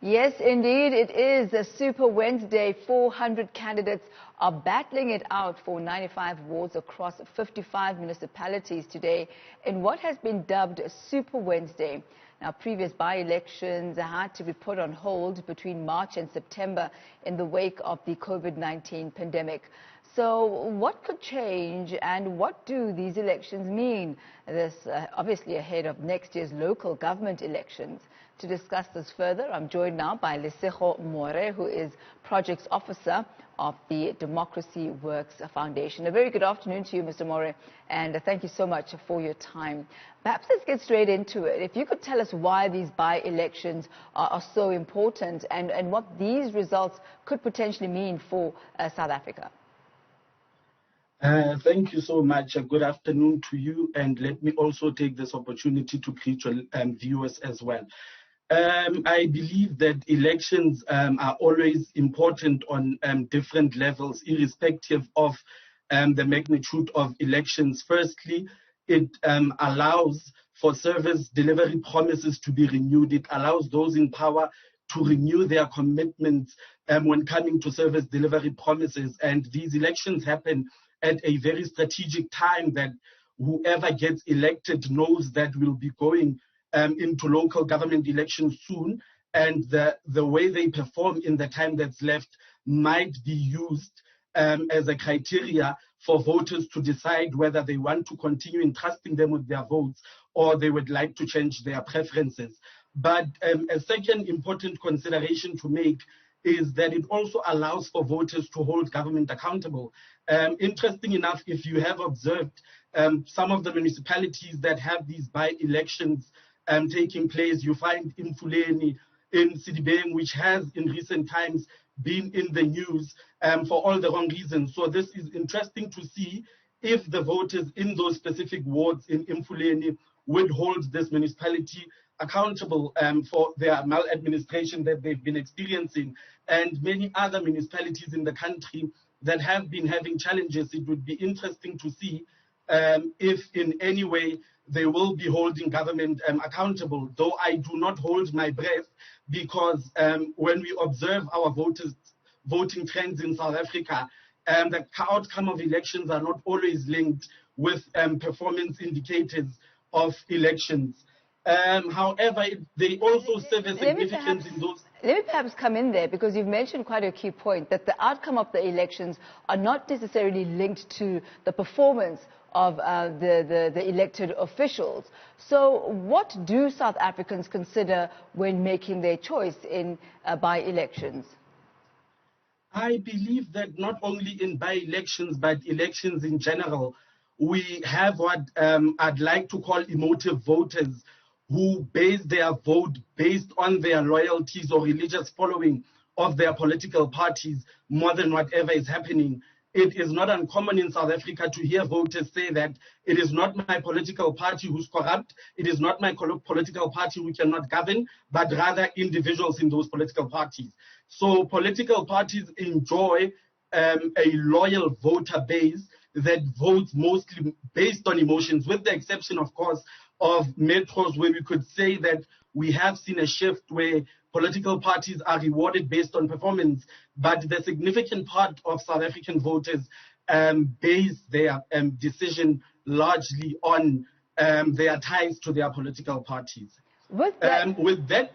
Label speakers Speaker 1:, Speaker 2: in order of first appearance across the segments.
Speaker 1: Yes, indeed, it is a Super Wednesday. 400 candidates are battling it out for 95 wards across 55 municipalities today in what has been dubbed Super Wednesday. Now, previous by-elections had to be put on hold between March and September in the wake of the COVID-19 pandemic. So what could change and what do these elections mean? This obviously ahead of next year's local government elections. To discuss this further, I'm joined now by Lesego More, who is Projects Officer of the Democracy Works Foundation. A very good afternoon to you, Mr. More, and thank you so much for your time. Perhaps let's get straight into it. If you could tell us why these by-elections are so important and what these results could potentially mean for South Africa.
Speaker 2: Thank you so much. Good afternoon to you, and let me also take this opportunity to greet your viewers as well. I believe that elections are always important on different levels, irrespective of the magnitude of elections. Firstly, it allows for service delivery promises to be renewed. It allows those in power to renew their commitments when coming to service delivery promises. And these elections happen at a very strategic time that whoever gets elected knows that we'll be going into local government elections soon, and the way they perform in the time that's left might be used as a criteria for voters to decide whether they want to continue entrusting them with their votes or they would like to change their preferences. But a second important consideration to make is that it also allows for voters to hold government accountable. Interesting enough, if you have observed some of the municipalities that have these by-elections taking place, you find in Fuleni, in Sidibeng, which has in recent times been in the news for all the wrong reasons. So this is interesting to see if the voters in those specific wards in Fuleni would hold this municipality accountable for their maladministration that they've been experiencing, and many other municipalities in the country that have been having challenges. It would be interesting to see if in any way they will be holding government accountable, though I do not hold my breath, because when we observe our voting trends in South Africa, the outcome of elections are not always linked with performance indicators of elections. However, they also serve a significance in those.
Speaker 1: Let me perhaps come in there, because you've mentioned quite a key point, that the outcome of the elections are not necessarily linked to the performance of the elected officials. So what do South Africans consider when making their choice in by-elections?
Speaker 2: I believe that not only in by-elections, but elections in general, we have what I'd like to call emotive voters, who base their vote based on their loyalties or religious following of their political parties more than whatever is happening. It is not uncommon in South Africa to hear voters say that it is not my political party who's corrupt, it is not my political party who cannot govern, but rather individuals in those political parties. So political parties enjoy a loyal voter base that votes mostly based on emotions, with the exception, of course, of metros, where we could say that we have seen a shift where political parties are rewarded based on performance, but the significant part of South African voters base their decision largely on their ties to their political parties. With that,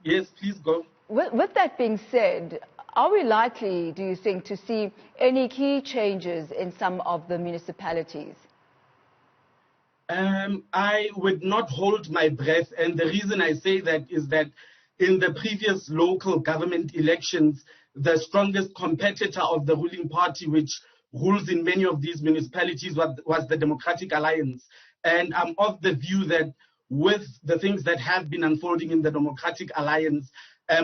Speaker 2: yes, please go.
Speaker 1: With that being said, are we likely, do you think, to see any key changes in some of the municipalities?
Speaker 2: I would not hold my breath, and the reason I say that is that in the previous local government elections, the strongest competitor of the ruling party, which rules in many of these municipalities, was the Democratic Alliance. And I'm of the view that with the things that have been unfolding in the Democratic Alliance,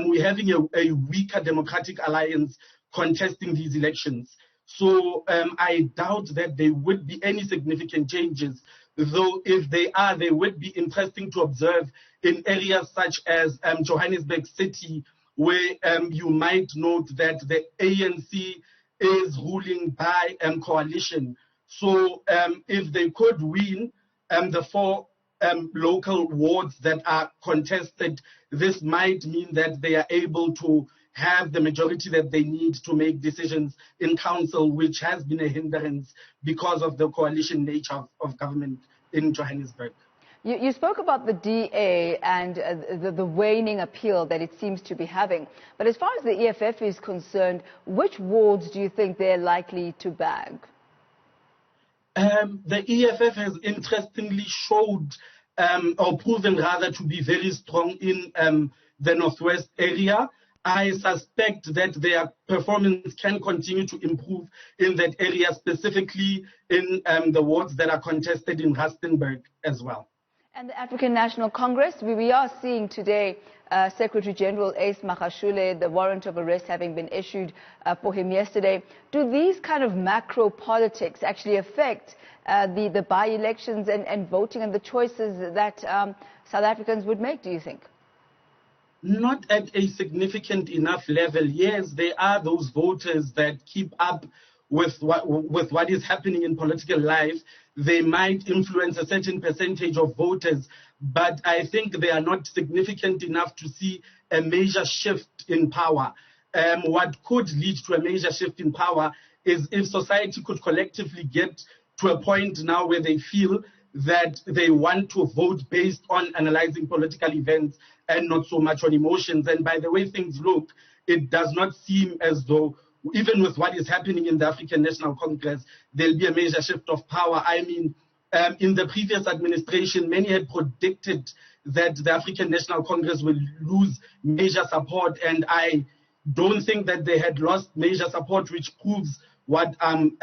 Speaker 2: we're having a weaker Democratic Alliance contesting these elections. So I doubt that there would be any significant changes, though if they are, they would be interesting to observe in areas such as Johannesburg City, where you might note that the ANC is ruling by coalition. So if they could win the four local wards that are contested, this might mean that they are able to have the majority that they need to make decisions in council, which has been a hindrance because of the coalition nature of government in Johannesburg.
Speaker 1: You spoke about the DA and the waning appeal that it seems to be having. But as far as the EFF is concerned, which wards do you think they're likely to bag?
Speaker 2: The EFF has interestingly showed, or proven rather, to be very strong in the Northwest area. I suspect that their performance can continue to improve in that area, specifically in the wards that are contested in Rustenburg as well.
Speaker 1: And the African National Congress, we are seeing today Secretary General Ace Magashule, the warrant of arrest having been issued for him yesterday. Do these kind of macro politics actually affect the by-elections and voting and the choices that South Africans would make, do you think?
Speaker 2: Not at a significant enough level. Yes, there are those voters that keep up with what is happening in political life. They might influence a certain percentage of voters, but I think they are not significant enough to see a major shift in power. What could lead to a major shift in power is if society could collectively get to a point now where they feel that they want to vote based on analyzing political events and not so much on emotions. And by the way things look, it does not seem as though, even with what is happening in the African National Congress, there'll be a major shift of power. I mean, in the previous administration, many had predicted that the African National Congress will lose major support, and I don't think that they had lost major support, which proves what I'm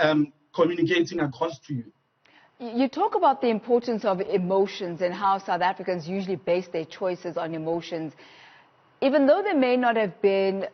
Speaker 2: communicating across to you.
Speaker 1: You talk about the importance of emotions and how South Africans usually base their choices on emotions. Even though there may not have been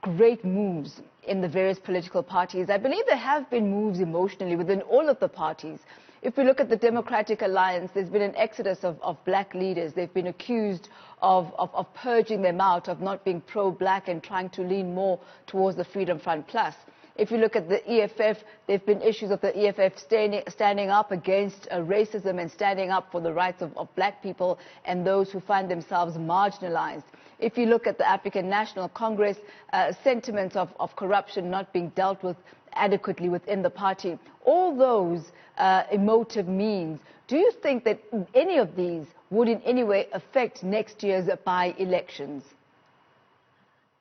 Speaker 1: great moves in the various political parties, I believe there have been moves emotionally within all of the parties. If we look at the Democratic Alliance, there's been an exodus of black leaders. They've been accused of purging them out, of not being pro-black and trying to lean more towards the Freedom Front Plus. If you look at the EFF, there have been issues of the EFF standing up against racism and standing up for the rights of black people and those who find themselves marginalized. If you look at the African National Congress, sentiments of corruption not being dealt with adequately within the party, all those emotive means, do you think that any of these would in any way affect next year's by-elections?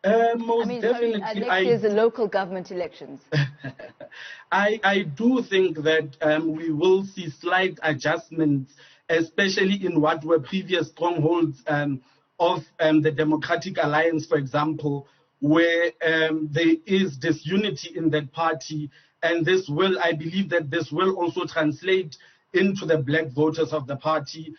Speaker 2: Definitely.
Speaker 1: Next year's local government elections.
Speaker 2: I do think that we will see slight adjustments, especially in what were previous strongholds of the Democratic Alliance, for example, where there is disunity in that party. And this will, I believe that this will also translate into the black voters of the party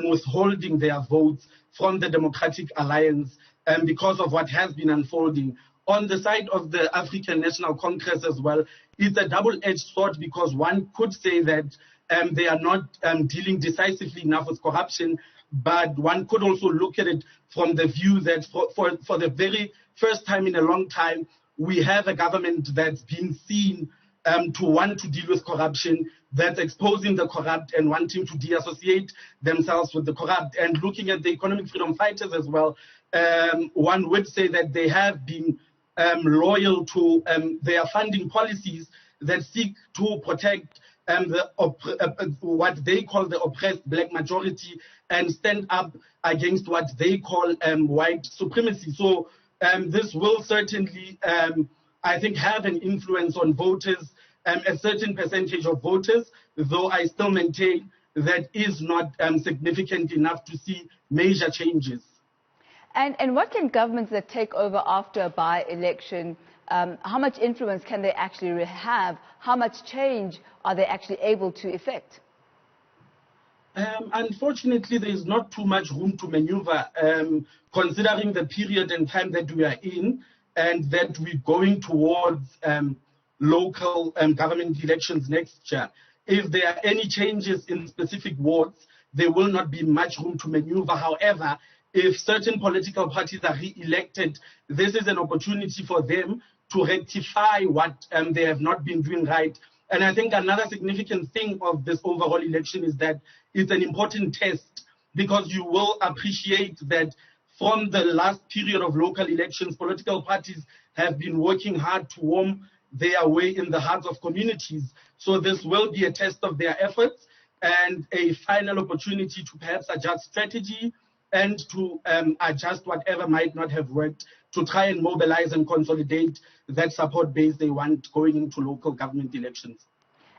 Speaker 2: withholding their votes from the Democratic Alliance because of what has been unfolding. On the side of the African National Congress as well, it's a double-edged sword, because one could say that they are not dealing decisively enough with corruption, but one could also look at it from the view that for the very first time in a long time, we have a government that's been seen to want to deal with corruption, that's exposing the corrupt and wanting to deassociate themselves with the corrupt. And looking at the economic freedom fighters as well, one would say that they have been loyal to their funding policies that seek to protect what they call the oppressed black majority and stand up against what they call white supremacy. So this will certainly, I think, have an influence on voters, a certain percentage of voters, though I still maintain that is not significant enough to see major changes.
Speaker 1: And what can governments that take over after a by-election, how much influence can they actually have? How much change are they actually able to effect?
Speaker 2: Unfortunately, there is not too much room to maneuver, considering the period and time that we are in, and that we're going towards local government elections next year. If there are any changes in specific wards, there will not be much room to maneuver. However, if certain political parties are re-elected, this is an opportunity for them to rectify what they have not been doing right And I think another significant thing of this overall election is that it's an important test, because you will appreciate that from the last period of local elections, political parties have been working hard to warm their way in the hearts of communities. So this will be a test of their efforts and a final opportunity to perhaps adjust strategy and to adjust whatever might not have worked, to try and mobilize and consolidate that support base they want going into local government elections.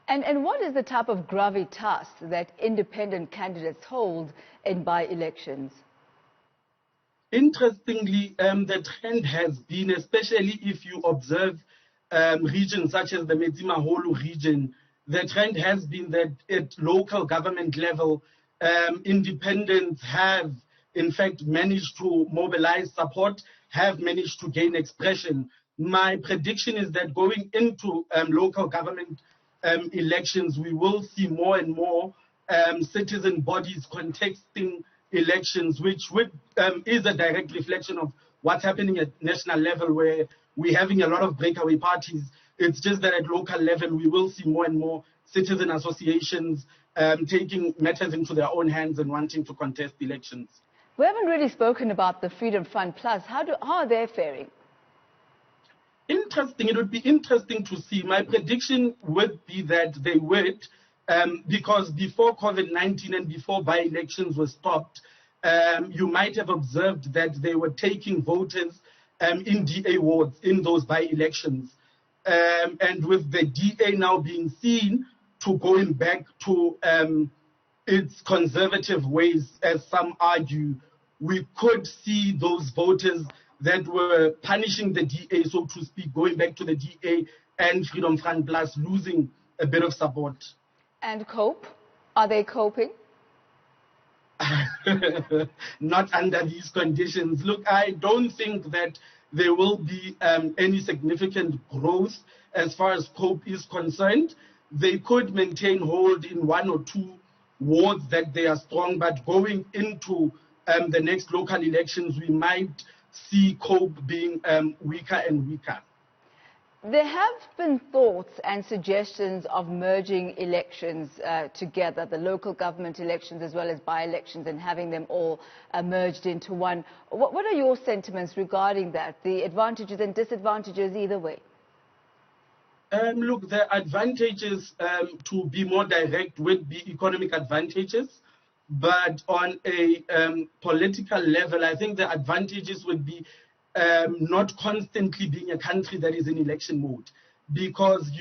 Speaker 1: And what is the type of gravitas that independent candidates hold in by-elections?
Speaker 2: Interestingly, the trend has been, especially if you observe regions such as the Metsimaholo region, the trend has been that at local government level, independents have, in fact, managed to mobilize support, have managed to gain expression. My prediction is that going into local government elections, we will see more and more citizen bodies contesting elections, which is a direct reflection of what's happening at national level, where we're having a lot of breakaway parties. It's just that at local level, we will see more and more citizen associations taking matters into their own hands and wanting to contest elections.
Speaker 1: We haven't really spoken about the Freedom Front Plus. How are they faring?
Speaker 2: Interesting. It would be interesting to see. My prediction would be that they would, because before COVID-19 and before by-elections were stopped, you might have observed that they were taking voters in DA wards in those by-elections. And with the DA now being seen to going back to its conservative ways, as some argue, we could see those voters that were punishing the DA, so to speak, going back to the DA and Freedom Front Plus, losing a bit of support.
Speaker 1: And cope? Are they coping?
Speaker 2: Not under these conditions. Look, I don't think that there will be any significant growth as far as COPE is concerned. They could maintain hold in one or two wards that they are strong, but going into the next local elections, we might see COPE being weaker and weaker.
Speaker 1: There have been thoughts and suggestions of merging elections together, the local government elections as well as by-elections, and having them all merged into one. What are your sentiments regarding that, the advantages and disadvantages either way?
Speaker 2: Look, the advantages, to be more direct, would be economic advantages. But on a political level, I think the advantages would be not constantly being a country that is in election mode, because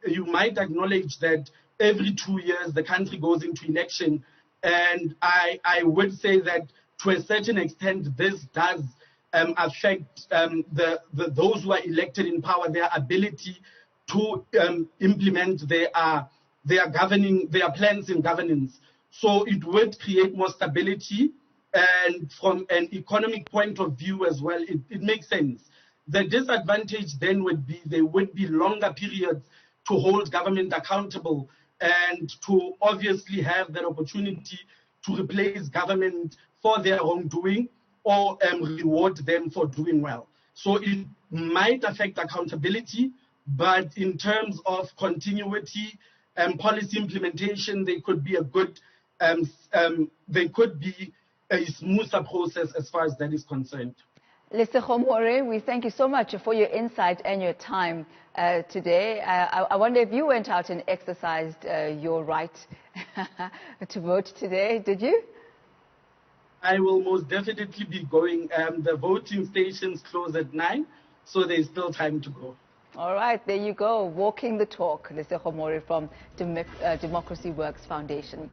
Speaker 2: you might acknowledge that every 2 years the country goes into election, and I would say that to a certain extent this does affect those who are elected in power, their ability to implement their plans in governance. So it would create more stability. And from an economic point of view as well, it makes sense. The disadvantage then would be there would be longer periods to hold government accountable and to obviously have that opportunity to replace government for their wrongdoing or reward them for doing well. So it might affect accountability, but in terms of continuity and policy implementation, they could be a good, they could be a smoother process as far as that is concerned.
Speaker 1: Lesego More, we thank you so much for your insight and your time today. I wonder if you went out and exercised your right to vote today, did you?
Speaker 2: I will most definitely be going. The voting stations close at 9, so there's still time to go.
Speaker 1: All right, there you go, walking the talk. Lesego More from Democracy Works Foundation.